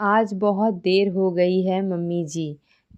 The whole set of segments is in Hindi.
आज बहुत देर हो गई है मम्मी जी।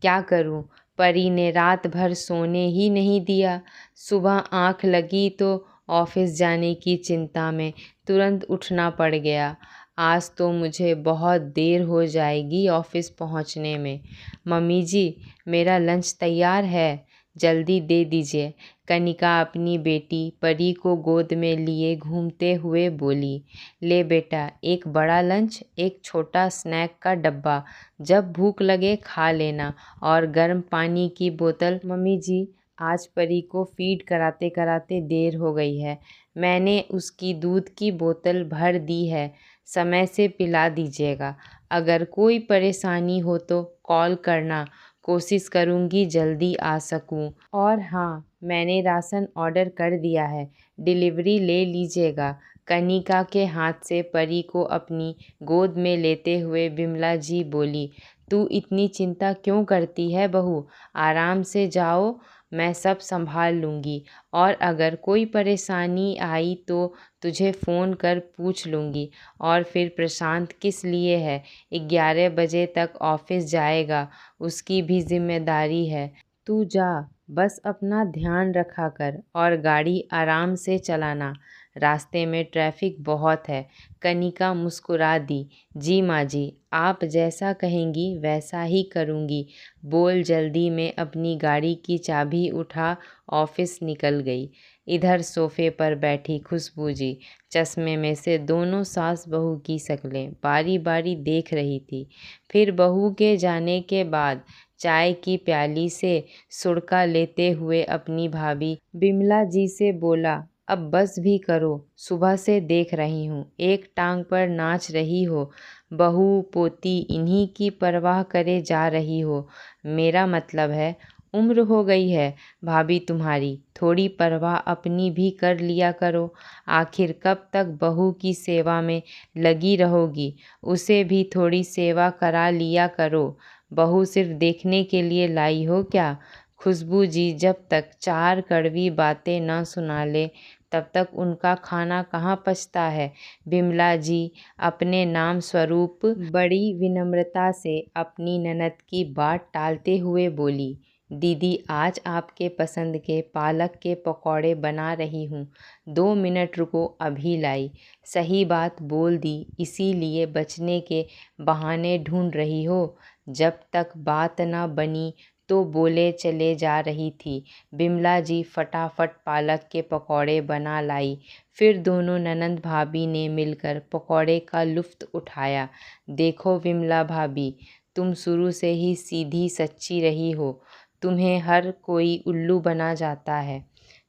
क्या करूं, परी ने रात भर सोने ही नहीं दिया। सुबह आंख लगी तो ऑफिस जाने की चिंता में तुरंत उठना पड़ गया। आज तो मुझे बहुत देर हो जाएगी ऑफिस पहुंचने में। मम्मी जी, मेरा लंच तैयार है, जल्दी दे दीजिए। कनिका अपनी बेटी परी को गोद में लिए घूमते हुए बोली। ले बेटा, एक बड़ा लंच, एक छोटा स्नैक का डब्बा, जब भूख लगे खा लेना, और गर्म पानी की बोतल। मम्मी जी, आज परी को फीड कराते कराते देर हो गई है। मैंने उसकी दूध की बोतल भर दी है, समय से पिला दीजिएगा। अगर कोई परेशानी हो तो कॉल करना, कोशिश करूँगी जल्दी आ सकूँ। और हाँ, मैंने राशन ऑर्डर कर दिया है, डिलीवरी ले लीजिएगा। कनिका के हाथ से परी को अपनी गोद में लेते हुए बिमला जी बोली। तू इतनी चिंता क्यों करती है बहू, आराम से जाओ, मैं सब संभाल लूँगी। और अगर कोई परेशानी आई तो तुझे फ़ोन कर पूछ लूँगी। और फिर प्रशांत किस लिए है, 11 बजे तक ऑफिस जाएगा, उसकी भी जिम्मेदारी है। तू जा, बस अपना ध्यान रखा कर और गाड़ी आराम से चलाना, रास्ते में ट्रैफिक बहुत है। कनिका मुस्कुरा दी। जी माँ जी, आप जैसा कहेंगी वैसा ही करूँगी, बोल जल्दी में अपनी गाड़ी की चाबी उठा ऑफिस निकल गई। इधर सोफे पर बैठी खुशबू जी चश्मे में से दोनों सास बहू की शक्लें बारी बारी देख रही थी। फिर बहू के जाने के बाद चाय की प्याली से सुड़का लेते हुए अपनी भाभी बिमला जी से बोला। अब बस भी करो, सुबह से देख रही हूँ एक टांग पर नाच रही हो, बहू पोती इन्हीं की परवाह करे जा रही हो। मेरा मतलब है, उम्र हो गई है भाभी तुम्हारी, थोड़ी परवाह अपनी भी कर लिया करो। आखिर कब तक बहू की सेवा में लगी रहोगी, उसे भी थोड़ी सेवा करा लिया करो। बहू सिर्फ देखने के लिए लाई हो क्या? खुशबू जी जब तक 4 कड़वी बातें न सुना ले तब तक उनका खाना कहाँ पचता है। बिमला जी अपने नाम स्वरूप बड़ी विनम्रता से अपनी ननद की बात टालते हुए बोली। दीदी, आज आपके पसंद के पालक के पकौड़े बना रही हूँ, 2 मिनट रुको, अभी लाई। सही बात बोल दी, इसीलिए बचने के बहाने ढूंढ रही हो। जब तक बात न बनी तो बोले चले जा रही थी। बिमला जी फटाफट पालक के पकौड़े बना लाई। फिर दोनों ननंद भाभी ने मिलकर पकौड़े का लुत्फ़ उठाया। देखो विमला भाभी, तुम शुरू से ही सीधी सच्ची रही हो, तुम्हें हर कोई उल्लू बना जाता है।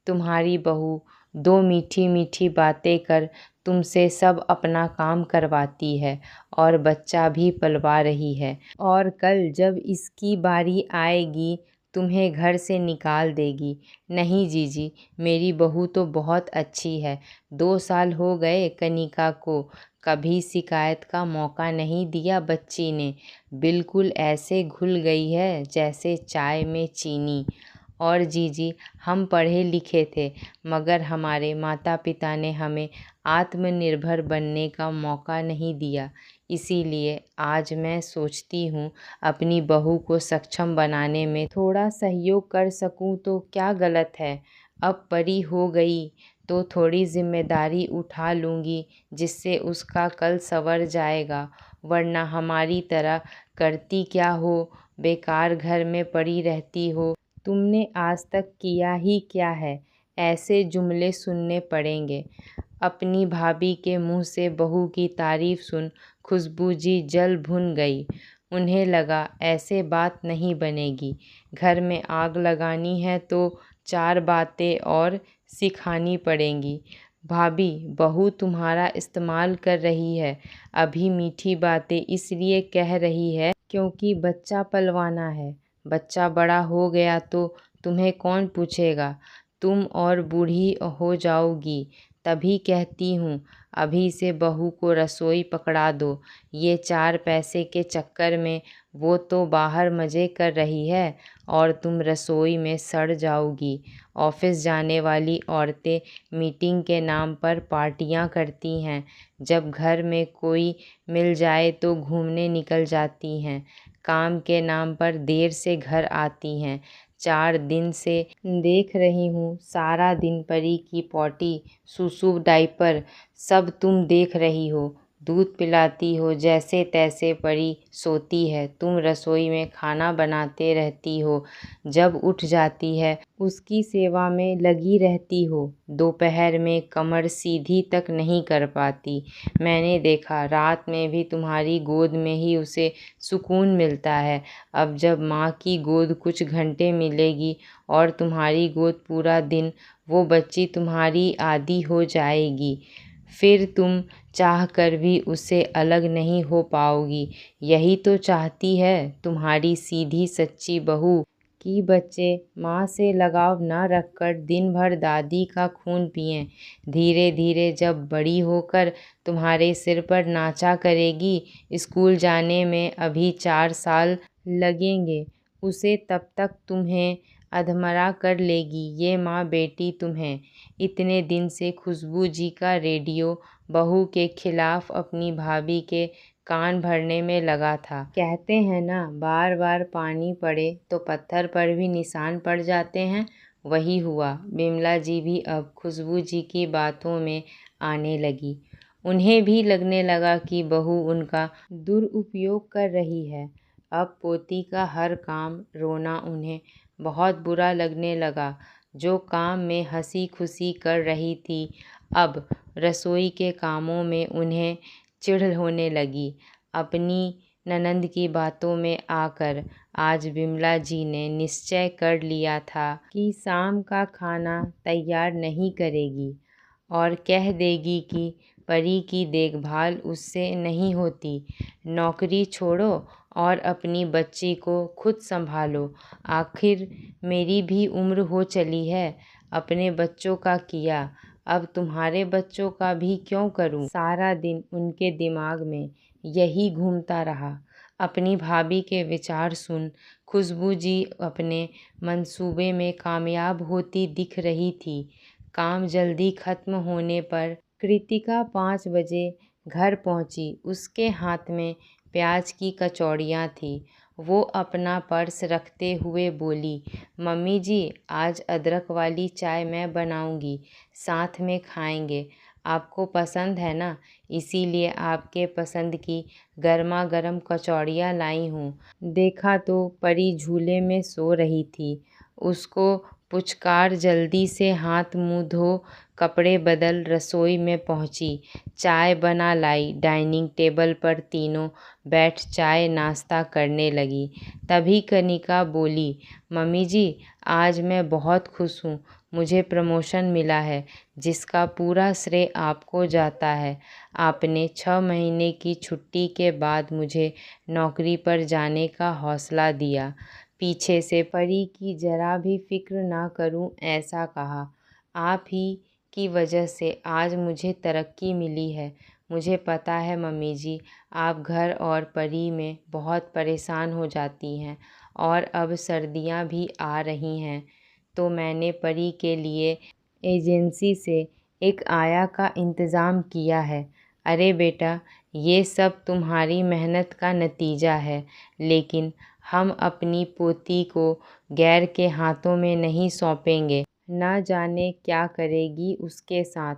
तुम्हारी बहू 2 मीठी मीठी बातें कर तुमसे सब अपना काम करवाती है और बच्चा भी पलवा रही है, और कल जब इसकी बारी आएगी तुम्हें घर से निकाल देगी। नहीं जीजी, मेरी बहू तो बहुत अच्छी है। 2 साल हो गए कनिका को, कभी शिकायत का मौका नहीं दिया बच्ची ने। बिल्कुल ऐसे घुल गई है जैसे चाय में चीनी। और जीजी, हम पढ़े लिखे थे मगर हमारे माता पिता ने हमें आत्मनिर्भर बनने का मौका नहीं दिया। इसीलिए आज मैं सोचती हूँ अपनी बहू को सक्षम बनाने में थोड़ा सहयोग कर सकूँ तो क्या गलत है। अब परी हो गई तो थोड़ी जिम्मेदारी उठा लूँगी, जिससे उसका कल संवर जाएगा। वरना हमारी तरह करती क्या हो, बेकार घर में पड़ी रहती हो। तुमने आज तक किया ही क्या है, ऐसे जुमले सुनने पड़ेंगे। अपनी भाभी के मुंह से बहू की तारीफ सुन खुशबू जी जल भुन गई। उन्हें लगा ऐसे बात नहीं बनेगी। घर में आग लगानी है तो 4 बातें और सिखानी पड़ेंगी। भाभी, बहू तुम्हारा इस्तेमाल कर रही है। अभी मीठी बातें इसलिए कह रही है क्योंकि बच्चा पलवाना है। बच्चा बड़ा हो गया तो तुम्हें कौन पूछेगा, तुम और बूढ़ी हो जाओगी तभी कहती हूँ अभी से बहू को रसोई पकड़ा दो। ये 4 पैसे के चक्कर में वो तो बाहर मज़े कर रही है और तुम रसोई में सड़ जाओगी। ऑफिस जाने वाली औरतें मीटिंग के नाम पर पार्टियां करती हैं, जब घर में कोई मिल जाए तो घूमने निकल जाती हैं, काम के नाम पर देर से घर आती हैं। 4 दिन से देख रही हूँ, सारा दिन परी की पॉटी, सुसु, डायपर सब तुम देख रही हो। दूध पिलाती हो जैसे तैसे, परी सोती है, तुम रसोई में खाना बनाते रहती हो, जब उठ जाती है उसकी सेवा में लगी रहती हो। दोपहर में कमर सीधी तक नहीं कर पाती। मैंने देखा रात में भी तुम्हारी गोद में ही उसे सुकून मिलता है। अब जब माँ की गोद कुछ घंटे मिलेगी और तुम्हारी गोद पूरा दिन, वो बच्ची तुम्हारी आदी हो जाएगी। फिर तुम चाह कर भी उससे अलग नहीं हो पाओगी। यही तो चाहती है तुम्हारी सीधी सच्ची बहू कि बच्चे माँ से लगाव न रखकर दिन भर दादी का खून पिएं। धीरे धीरे जब बड़ी होकर तुम्हारे सिर पर नाचा करेगी, स्कूल जाने में अभी 4 साल लगेंगे उसे, तब तक तुम्हें अधमरा कर लेगी ये माँ बेटी तुम्हें। इतने दिन से खुशबू जी का रेडियो बहू के खिलाफ अपनी भाभी के कान भरने में लगा था। कहते हैं ना, बार बार पानी पड़े तो पत्थर पर भी निशान पड़ जाते हैं। वही हुआ। बिमला जी भी अब खुशबू जी की बातों में आने लगी। उन्हें भी लगने लगा कि बहू उनका दुरुपयोग कर रही है। अब पोती का हर काम रोना उन्हें बहुत बुरा लगने लगा। जो काम में हंसी खुशी कर रही थी, अब रसोई के कामों में उन्हें चिढ़ होने लगी। अपनी ननंद की बातों में आकर आज बिमला जी ने निश्चय कर लिया था कि शाम का खाना तैयार नहीं करेगी और कह देगी कि परी की देखभाल उससे नहीं होती। नौकरी छोड़ो और अपनी बच्ची को खुद संभालो। आखिर मेरी भी उम्र हो चली है, अपने बच्चों का किया, अब तुम्हारे बच्चों का भी क्यों करूं। सारा दिन उनके दिमाग में यही घूमता रहा। अपनी भाभी के विचार सुन खुशबू जी अपने मंसूबे में कामयाब होती दिख रही थी। काम जल्दी खत्म होने पर कृतिका 5 बजे घर पहुंची। उसके हाथ में प्याज की कचौड़ियाँ थी। वो अपना पर्स रखते हुए बोली, मम्मी जी आज अदरक वाली चाय मैं बनाऊंगी, साथ में खाएंगे। आपको पसंद है ना, इसीलिए आपके पसंद की गर्मा गर्म कचौड़ियाँ लाई हूँ। देखा तो परी झूले में सो रही थी। उसको पुचकार जल्दी से हाथ मुंह धो कपड़े बदल रसोई में पहुंची। चाय बना लाई। डाइनिंग टेबल पर तीनों बैठ चाय नाश्ता करने लगी। तभी कनिका बोली, मम्मी जी आज मैं बहुत खुश हूँ, मुझे प्रमोशन मिला है, जिसका पूरा श्रेय आपको जाता है। आपने 6 महीने की छुट्टी के बाद मुझे नौकरी पर जाने का हौसला दिया। पीछे से परी की जरा भी फिक्र ना करूं ऐसा कहा। आप ही की वजह से आज मुझे तरक्की मिली है। मुझे पता है मम्मी जी, आप घर और परी में बहुत परेशान हो जाती हैं और अब सर्दियां भी आ रही हैं, तो मैंने परी के लिए एजेंसी से एक आया का इंतज़ाम किया है। अरे बेटा, ये सब तुम्हारी मेहनत का नतीजा है, लेकिन हम अपनी पोती को गैर के हाथों में नहीं सौंपेंगे। ना जाने क्या करेगी उसके साथ,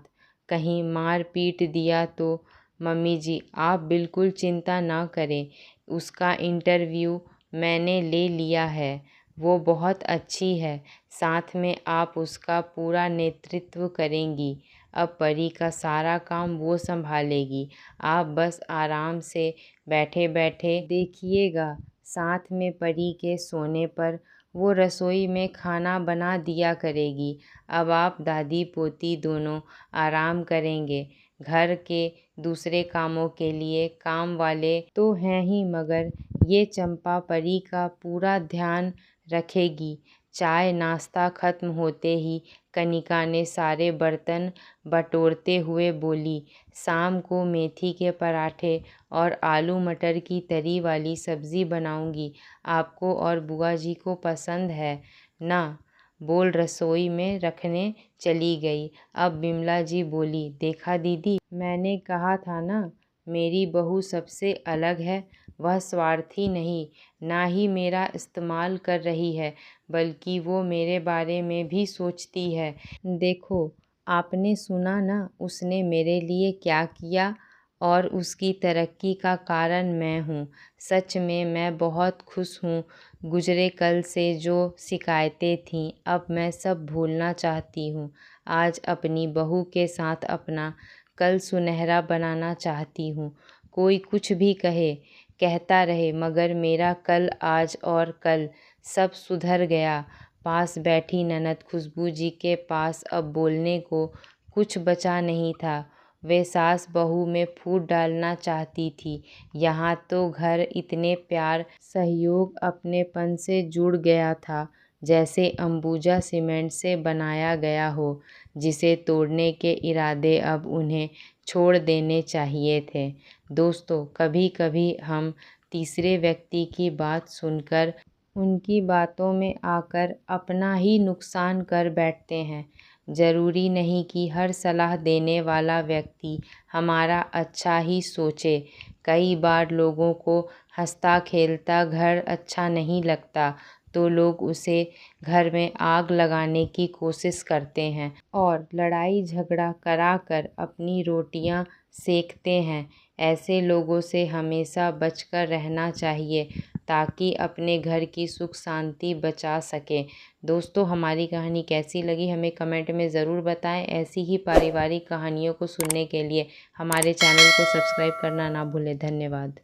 कहीं मार पीट दिया तो। मम्मी जी आप बिल्कुल चिंता ना करें, उसका इंटरव्यू मैंने ले लिया है, वो बहुत अच्छी है। साथ में आप उसका पूरा नेतृत्व करेंगी। अब परी का सारा काम वो संभालेगी, आप बस आराम से बैठे बैठे देखिएगा। साथ में परी के सोने पर वो रसोई में खाना बना दिया करेगी। अब आप दादी पोती दोनों आराम करेंगे। घर के दूसरे कामों के लिए काम वाले तो हैं ही, मगर ये चंपा परी का पूरा ध्यान रखेगी। चाय नाश्ता खत्म होते ही कनिका ने सारे बर्तन बटोरते हुए बोली। शाम को मेथी के पराठे और आलू मटर की तरी वाली सब्ज़ी बनाऊंगी। आपको और बुआ जी को पसंद है ना? बोल रसोई में रखने चली गई। अब बिमला जी बोली, देखा दीदी, मैंने कहा था ना, मेरी बहू सबसे अलग है। वह स्वार्थी नहीं, ना ही मेरा इस्तेमाल कर रही है, बल्कि वो मेरे बारे में भी सोचती है। देखो, आपने सुना ना उसने मेरे लिए क्या किया, और उसकी तरक्की का कारण मैं हूँ। सच में मैं बहुत खुश हूँ। गुजरे कल से जो शिकायतें थीं, अब मैं सब भूलना चाहती हूँ। आज अपनी बहू के साथ अपना कल सुनहरा बनाना चाहती हूँ। कोई कुछ भी कहे, कहता रहे, मगर मेरा कल आज और कल सब सुधर गया। पास बैठी ननद खुशबू जी के पास अब बोलने को कुछ बचा नहीं था। वे सास बहू में फूट डालना चाहती थी। यहाँ तो घर इतने प्यार, सहयोग, अपनेपन से जुड़ गया था, जैसे अंबुजा सीमेंट से बनाया गया हो, जिसे तोड़ने के इरादे अब उन्हें छोड़ देने चाहिए थे। दोस्तों, कभी कभी हम तीसरे व्यक्ति की बात सुनकर उनकी बातों में आकर अपना ही नुकसान कर बैठते हैं। ज़रूरी नहीं कि हर सलाह देने वाला व्यक्ति हमारा अच्छा ही सोचे। कई बार लोगों को हंसता खेलता घर अच्छा नहीं लगता, तो लोग उसे घर में आग लगाने की कोशिश करते हैं और लड़ाई झगड़ा कराकर अपनी रोटियां सेकते हैं। ऐसे लोगों से हमेशा बचकर रहना चाहिए, ताकि अपने घर की सुख शांति बचा सकें। दोस्तों, हमारी कहानी कैसी लगी हमें कमेंट में ज़रूर बताएं। ऐसी ही पारिवारिक कहानियों को सुनने के लिए हमारे चैनल को सब्सक्राइब करना ना भूलें। धन्यवाद।